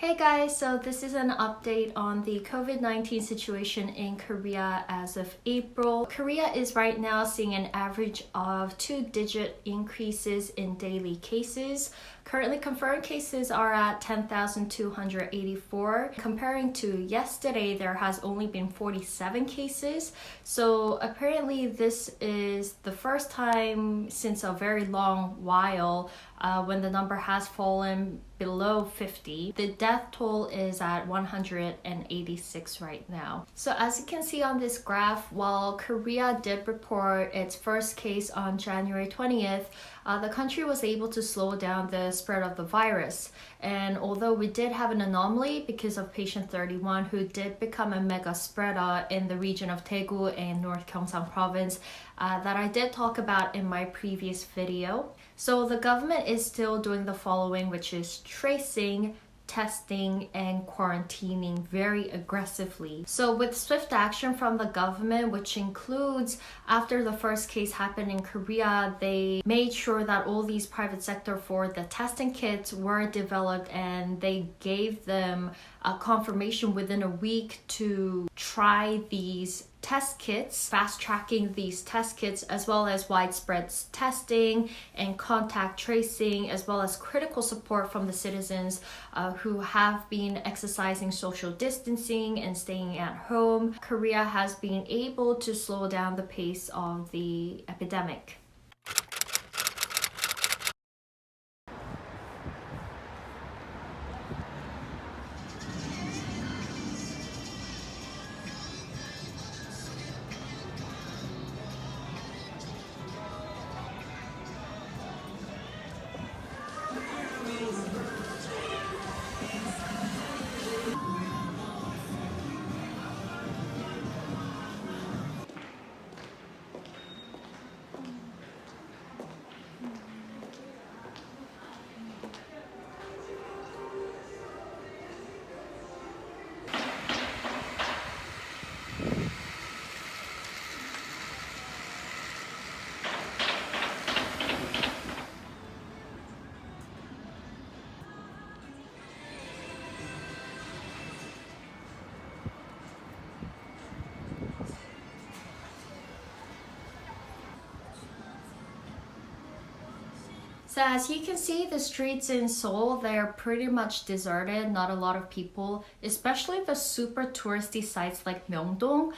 Hey guys, so this is an update on the COVID-19 situation in Korea as of April. Korea is right now seeing an average of 2-digit increases in daily cases. Currently confirmed cases are at 10,284. Comparing to yesterday, there has only been 47 cases. So apparently this is the first time since a very long while when the number has fallen below 50. The death toll is at 186 right now. So as you can see on this graph, while Korea did report its first case on January 20th, the country was able to slow down the spread of the virus. And although we did have an anomaly because of patient 31 who did become a mega spreader in the region of Daegu and North Gyeongsang province that I did talk about in my previous video. So the government is still doing the following, which is tracing, testing, and quarantining very aggressively. So with swift action from the government, which includes after the first case happened in Korea, they made sure that all these private sector for the testing kits were developed, and they gave them a confirmation within a week to try these test kits, fast tracking these test kits, as well as widespread testing and contact tracing, as well as critical support from the citizens who have been exercising social distancing and staying at home. Korea has been able to slow down the pace of the epidemic. So as you can see, the streets in Seoul, they're pretty much deserted, not a lot of people, especially the super touristy sites like Myeongdong.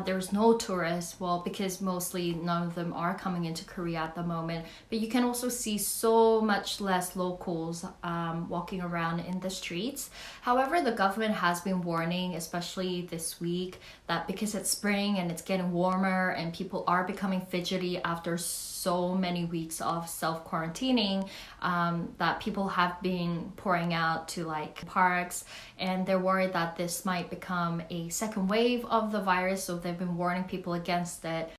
There's no tourists, well, because mostly none of them are coming into Korea at the moment, but you can also see so much less locals walking around in the streets. However, the government has been warning, especially this week, that because it's spring and it's getting warmer and people are becoming fidgety after so many weeks of self-quarantining, that people have been pouring out to like parks, and they're worried that this might become a second wave of the virus, so they've been warning people against it.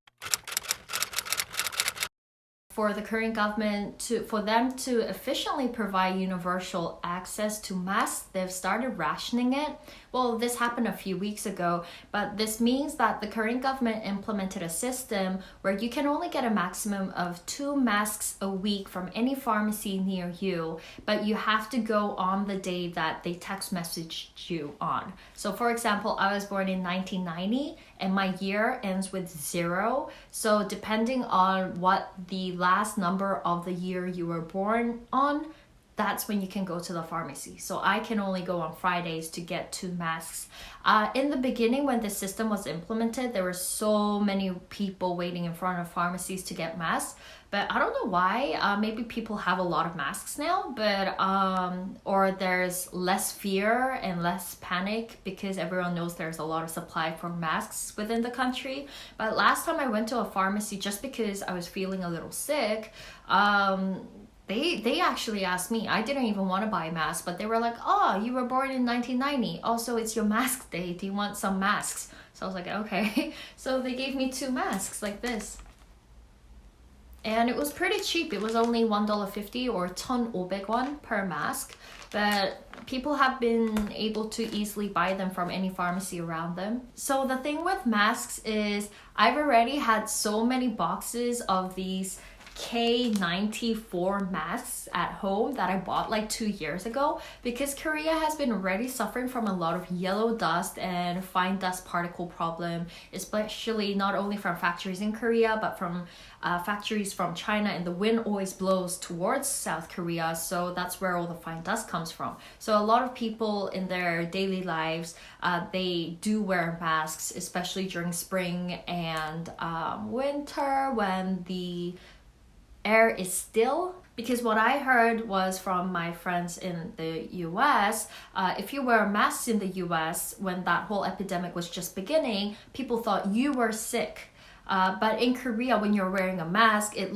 For the Korean government for them to efficiently provide universal access to masks, they've started rationing it. Well, this happened a few weeks ago, but this means that the Korean government implemented a system where you can only get a maximum of 2 masks a week from any pharmacy near you, but you have to go on the day that they text message you on. So for example, I was born in 1990 and my year ends with 0. So depending on what the last number of the year you were born on, that's when you can go to the pharmacy. So I can only go on Fridays to get 2 masks. In the beginning, when the system was implemented, there were so many people waiting in front of pharmacies to get masks. But I don't know why. Maybe people have a lot of masks now, but or there's less fear and less panic because everyone knows there's a lot of supply for masks within the country. But last time I went to a pharmacy just because I was feeling a little sick, they actually asked me. I didn't even want to buy a mask, but they were like, oh, you were born in 1990. Also, it's your mask day. Do you want some masks? So I was like, okay. So they gave me 2 masks like this. And it was pretty cheap. It was only $1.50 or 1,500 won per mask. But people have been able to easily buy them from any pharmacy around them. So the thing with masks is I've already had so many boxes of these K94 masks at home that I bought like 2 years ago, because Korea has been already suffering from a lot of yellow dust and fine dust particle problem, especially not only from factories in Korea but from factories from China, and the wind always blows towards South Korea, so that's where all the fine dust comes from. So a lot of people in their daily lives, they do wear masks, especially during spring and winter when the air is still. Because what I heard was from my friends in the US, if you wear masks in the US when that whole epidemic was just beginning, people thought you were sick. But in Korea, when you're wearing a mask, it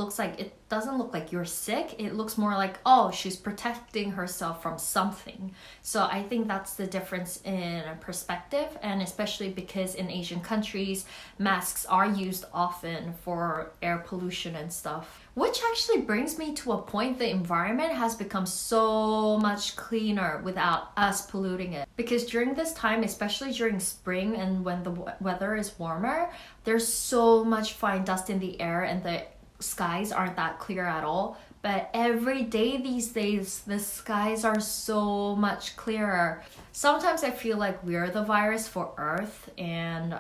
doesn't look like you're sick. It looks more like, oh, she's protecting herself from something. So I think that's the difference in perspective, and especially because in Asian countries, masks are used often for air pollution and stuff. Which actually brings me to a point: the environment has become so much cleaner without us polluting it. Because during this time, especially during spring and when the weather is warmer, there's so much fine dust in the air and the skies aren't that clear at all. But every day these days, the skies are so much clearer. Sometimes I feel like we're the virus for Earth, and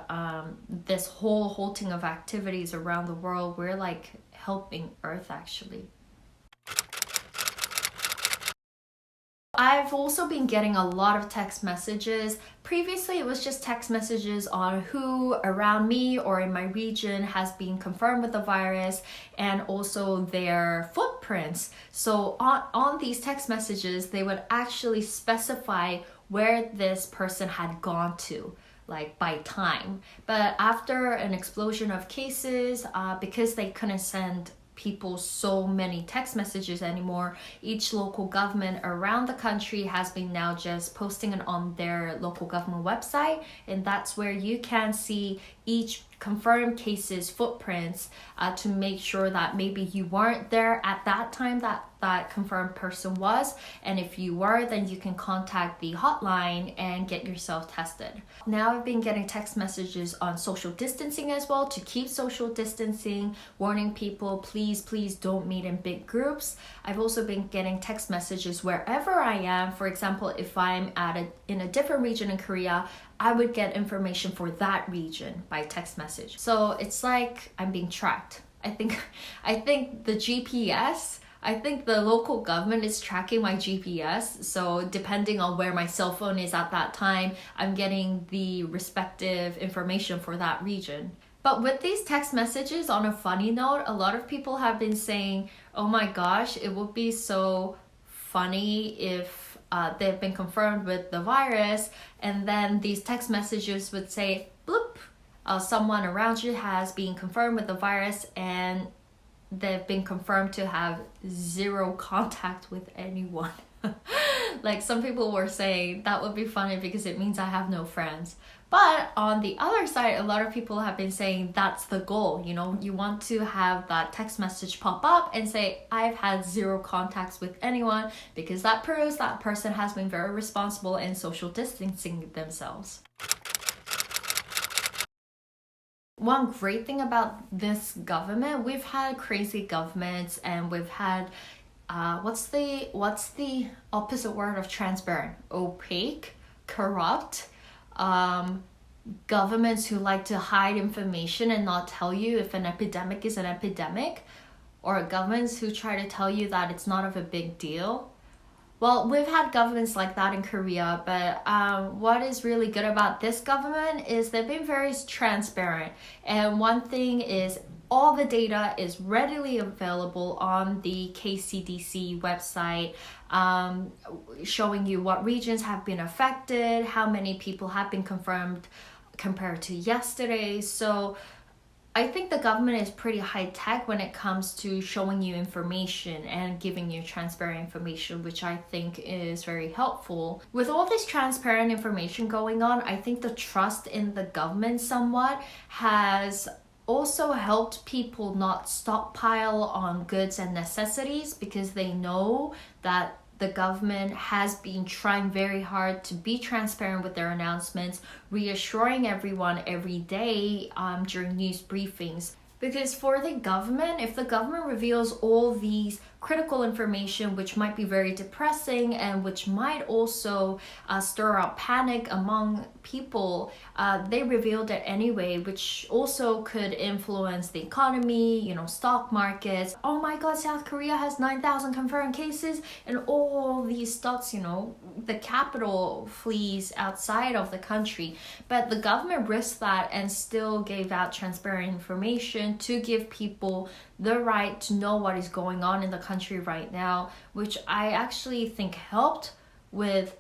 this whole halting of activities around the world, we're like helping Earth actually. I've also been getting a lot of text messages. Previously, it was just text messages on who around me or in my region has been confirmed with the virus, and also their footprints. So on these text messages, they would actually specify where this person had gone to, like by time. But after an explosion of cases, because they couldn't send people so many text messages anymore, each local government around the country has been now just posting it on their local government website, and that's where you can see each confirmed cases footprints to make sure that maybe you weren't there at that time that confirmed person was, and if you were, then you can contact the hotline and get yourself tested. Now I've been getting text messages on social distancing as well, to keep social distancing, warning people please don't meet in big groups. I've also been getting text messages wherever I am. For example, if I'm in a different region in Korea, I would get information for that region by text message. So it's like I'm being tracked. I think the GPS, I think the local government is tracking my GPS. So depending on where my cell phone is at that time, I'm getting the respective information for that region. But with these text messages, on a funny note, a lot of people have been saying, oh my gosh, it would be so funny if they've been confirmed with the virus, and then these text messages would say, bloop, someone around you has been confirmed with the virus and they've been confirmed to have zero contact with anyone. Like some people were saying that would be funny because it means I have no friends. But on the other side, a lot of people have been saying that's the goal. You know, you want to have that text message pop up and say, I've had zero contacts with anyone, because that proves that person has been very responsible in social distancing themselves. One great thing about this government, we've had crazy governments, and we've had what's the opposite word of transparent? Opaque, corrupt, governments who like to hide information and not tell you if an epidemic is an epidemic, or governments who try to tell you that it's not of a big deal. Well, we've had governments like that in Korea, but what is really good about this government is they've been very transparent. And one thing is, all the data is readily available on the KCDC website, showing you what regions have been affected, how many people have been confirmed compared to yesterday. So I think the government is pretty high tech when it comes to showing you information and giving you transparent information, which I think is very helpful. With all this transparent information going on, I think the trust in the government somewhat has also helped people not stockpile on goods and necessities, because they know that the government has been trying very hard to be transparent with their announcements, reassuring everyone every day during news briefings. Because for the government, if the government reveals all these critical information, which might be very depressing and which might also stir up panic among people, they revealed it anyway, which also could influence the economy, stock markets. Oh my god, South Korea has 9,000 confirmed cases, and all these stocks, the capital flees outside of the country. But the government risked that and still gave out transparent information to give people the right to know what is going on in the country right now, which I actually think helped with.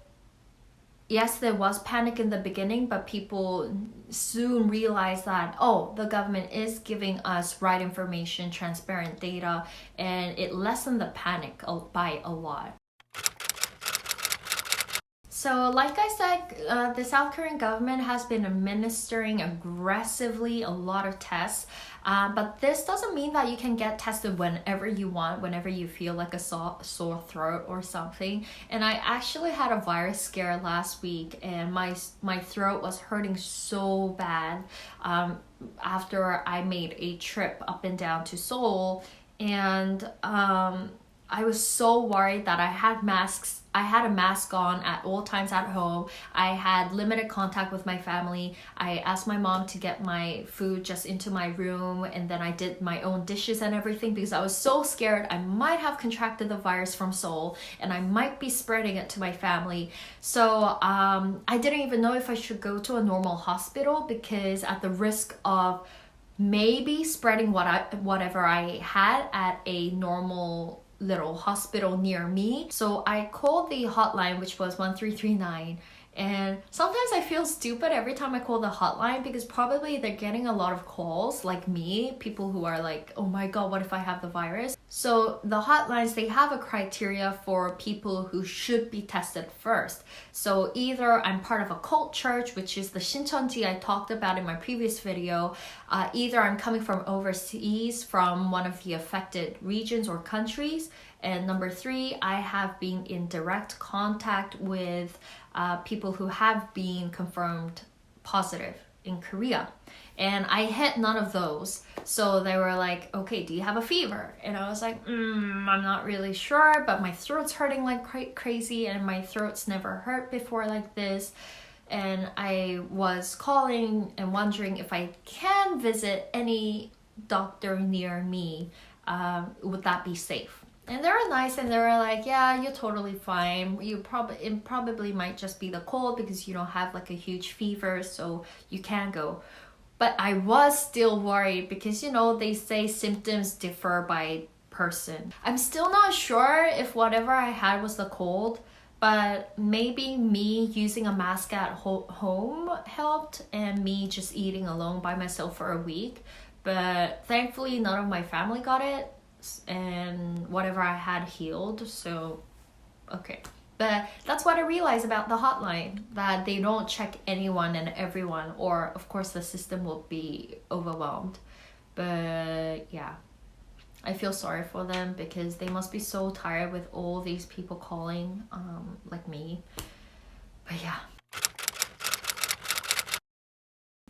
Yes, there was panic in the beginning, but people soon realized that, the government is giving us right information, transparent data, and it lessened the panic by a lot. So like I said, the South Korean government has been administering aggressively a lot of tests, but this doesn't mean that you can get tested whenever you want, whenever you feel like a sore throat or something. And I actually had a virus scare last week, and my throat was hurting so bad after I made a trip up and down to Seoul, and I was so worried that I had a mask on at all times at home. I had limited contact with my family. I asked my mom to get my food just into my room, and then I did my own dishes and everything because I was so scared I might have contracted the virus from Seoul and I might be spreading it to my family. So I didn't even know if I should go to a normal hospital, because at the risk of maybe spreading whatever I had at a normal little hospital near me. So I called the hotline, which was 1339, and sometimes I feel stupid every time I call the hotline, because probably they're getting a lot of calls like me, people who are like, oh my god, what if I have the virus? So the hotlines, they have a criteria for people who should be tested first. So either I'm part of a cult church, which is the Shincheonji I talked about in my previous video, either I'm coming from overseas, from one of the affected regions or countries, and number 3, I have been in direct contact with people who have been confirmed positive in Korea. And I hit none of those. So they were like, okay, do you have a fever? And I was like, I'm not really sure, but my throat's hurting like crazy, and my throat's never hurt before like this. And I was calling and wondering if I can visit any doctor near me, would that be safe? And they were nice, and they were like, yeah, you're totally fine. It probably might just be the cold because you don't have like a huge fever, so you can go. But I was still worried because, they say symptoms differ by person. I'm still not sure if whatever I had was the cold, but maybe me using a mask at home helped, and me just eating alone by myself for a week. But thankfully, none of my family got it, and whatever I had healed, so okay. But that's what I realized about the hotline, that they don't check anyone and everyone, or of course the system will be overwhelmed. But yeah, I feel sorry for them because they must be so tired with all these people calling, like me. But yeah,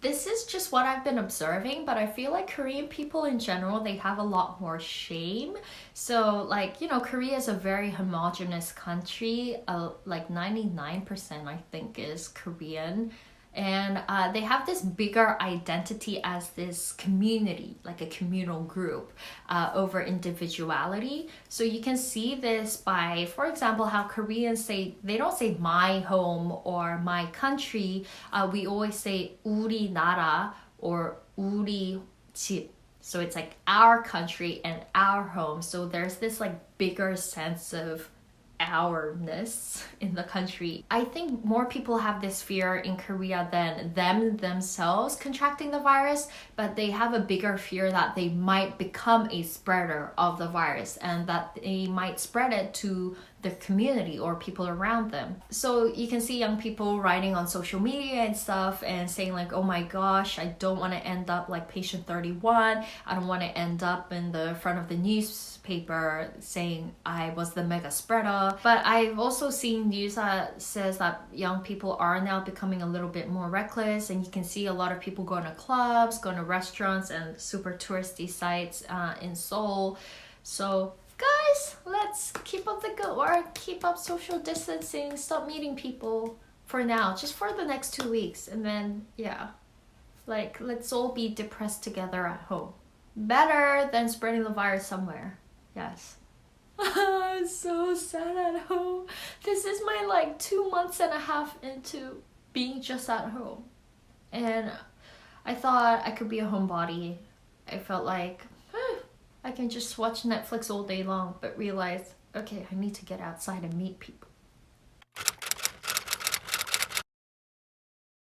this is just what I've been observing, but I feel like Korean people in general, they have a lot more shame. So like, Korea is a very homogenous country. Like 99% I think is Korean. And they have this bigger identity as this community, like a communal group, over individuality. So you can see this by, for example, how Koreans say, they don't say my home or my country. We always say 우리 나라 or 우리 집. So it's like our country and our home. So there's this like bigger sense of ourness in the country. I think more people have this fear in Korea than them themselves contracting the virus, but they have a bigger fear that they might become a spreader of the virus and that they might spread it to their community or people around them. So you can see young people writing on social media and stuff and saying like, oh my gosh, I don't want to end up like patient 31. I don't want to end up in the front of the newspaper saying I was the mega spreader. But I've also seen news that says that young people are now becoming a little bit more reckless, and you can see a lot of people going to clubs, going to restaurants and super touristy sites in Seoul. So guys, let's keep up the good work, keep up social distancing, stop meeting people for now, just for the next 2 weeks. And then, yeah, like, let's all be depressed together at home. Better than spreading the virus somewhere. Yes. I'm so sad at home. This is my like 2 months and a half into being just at home. And I thought I could be a homebody. I felt like, I can just watch Netflix all day long, but realize, okay, I need to get outside and meet people.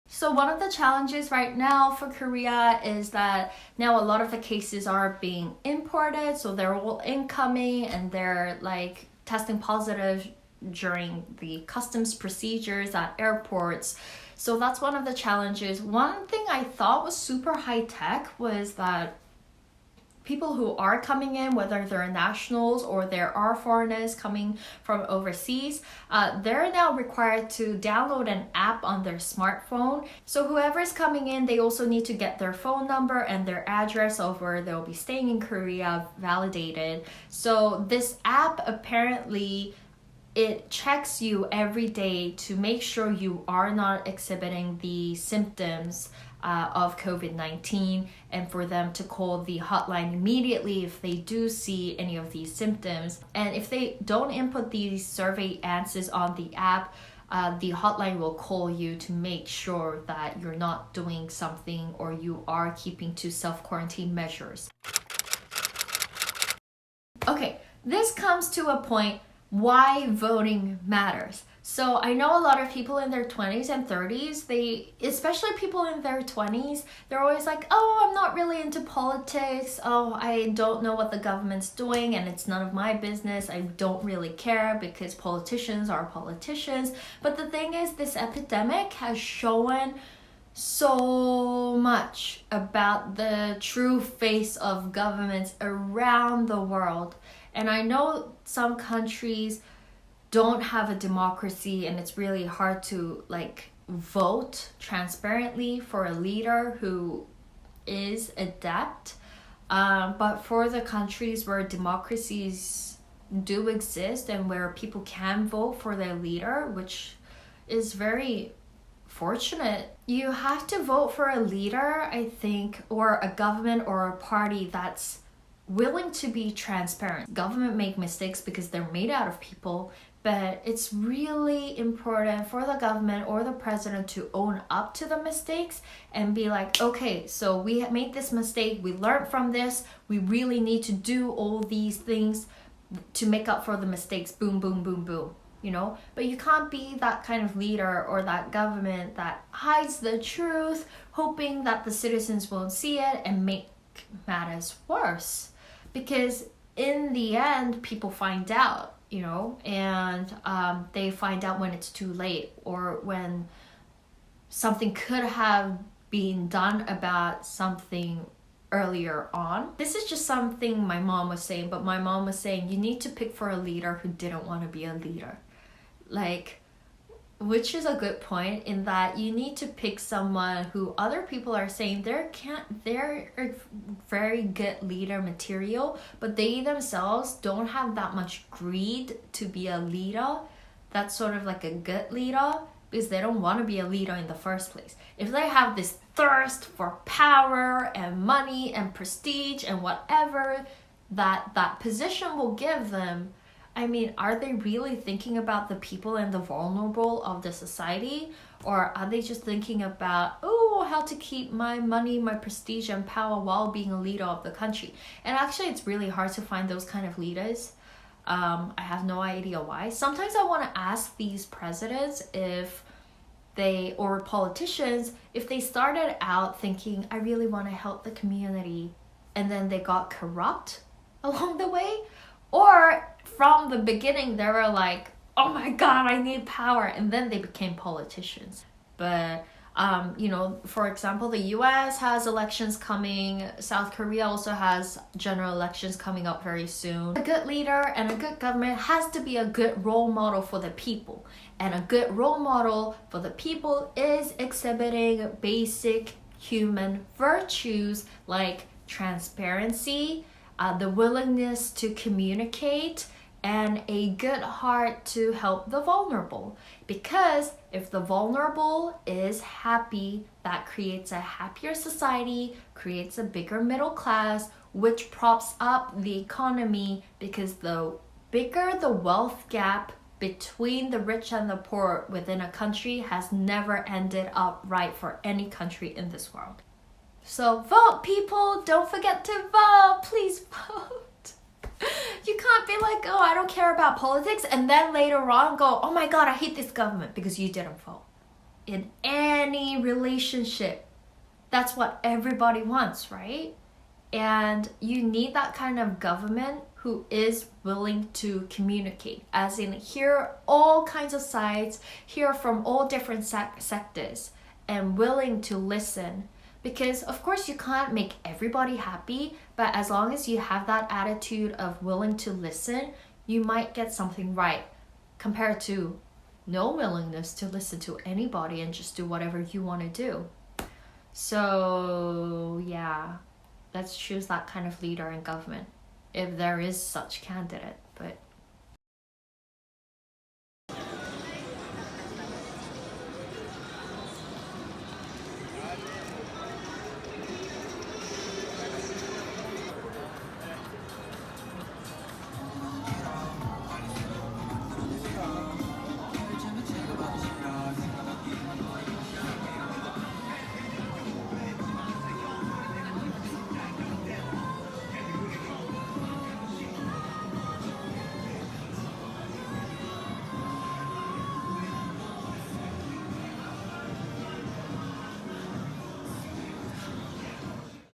So one of the challenges right now for Korea is that now a lot of the cases are being imported, so they're all incoming and they're like testing positive during the customs procedures at airports. So that's one of the challenges. One thing I thought was super high tech was that people who are coming in, whether they're nationals or there are foreigners coming from overseas, they're now required to download an app on their smartphone. So whoever's coming in, they also need to get their phone number and their address of where they'll be staying in Korea validated. So this app apparently, it checks you every day to make sure you are not exhibiting the symptoms of COVID-19, and for them to call the hotline immediately if they do see any of these symptoms. And if they don't input these survey answers on the app, the hotline will call you to make sure that you're not doing something or you are keeping to self-quarantine measures. Okay, this comes to a point why voting matters. So I know a lot of people in their 20s and 30s, especially people in their 20s, they're always like, oh, I'm not really into politics. Oh, I don't know what the government's doing and it's none of my business. I don't really care because politicians are politicians. But the thing is, this epidemic has shown so much about the true face of governments around the world. And I know some countries don't have a democracy and it's really hard to like vote transparently for a leader who is adept. But for the countries where democracies do exist and where people can vote for their leader, which is very fortunate, you have to vote for a leader, I think, or a government or a party that's willing to be transparent. Government make mistakes because they're made out of people, but it's really important for the government or the president to own up to the mistakes and be like, okay, so we made this mistake, we learned from this, we really need to do all these things to make up for the mistakes, boom, boom, boom, boom, you know? But you can't be that kind of leader or that government that hides the truth, hoping that the citizens won't see it and make matters worse. Because in the end, people find out, you know, and they find out when it's too late or when something could have been done about something earlier on. This is just something my mom was saying, but my mom was saying you need to pick for a leader who didn't want to be a leader. Like, which is a good point in that you need to pick someone who other people are saying they're a very good leader material, but they themselves don't have that much greed to be a leader. That's sort of like a good leader because they don't want to be a leader in the first place. If they have this thirst for power and money and prestige and whatever that position will give them, I mean, are they really thinking about the people and the vulnerable of the society? Or are they just thinking about, oh, how to keep my money, my prestige and power while being a leader of the country? And actually, it's really hard to find those kind of leaders. I have no idea why. Sometimes I want to ask these presidents or politicians, if they started out thinking, I really want to help the community, and then they got corrupt along the way. Or from the beginning, they were like, oh my God, I need power. And then they became politicians. But for example, the US has elections coming. South Korea also has general elections coming up very soon. A good leader and a good government has to be a good role model for the people. And a good role model for the people is exhibiting basic human virtues like transparency, the willingness to communicate, and a good heart to help the vulnerable. Because if the vulnerable is happy, that creates a happier society, creates a bigger middle class, which props up the economy, because the bigger the wealth gap between the rich and the poor within a country has never ended up right for any country in this world. So vote, people! Don't forget to vote! Please vote! You can't be like, oh, I don't care about politics, and then later on go, oh my God, I hate this government because you didn't vote. In any relationship, that's what everybody wants, right? And you need that kind of government who is willing to communicate, as in hear all kinds of sides, hear from all different sectors, and willing to listen. Because of course you can't make everybody happy, but as long as you have that attitude of willing to listen, you might get something right, compared to no willingness to listen to anybody and just do whatever you want to do. So yeah, let's choose that kind of leader in government, if there is such candidate.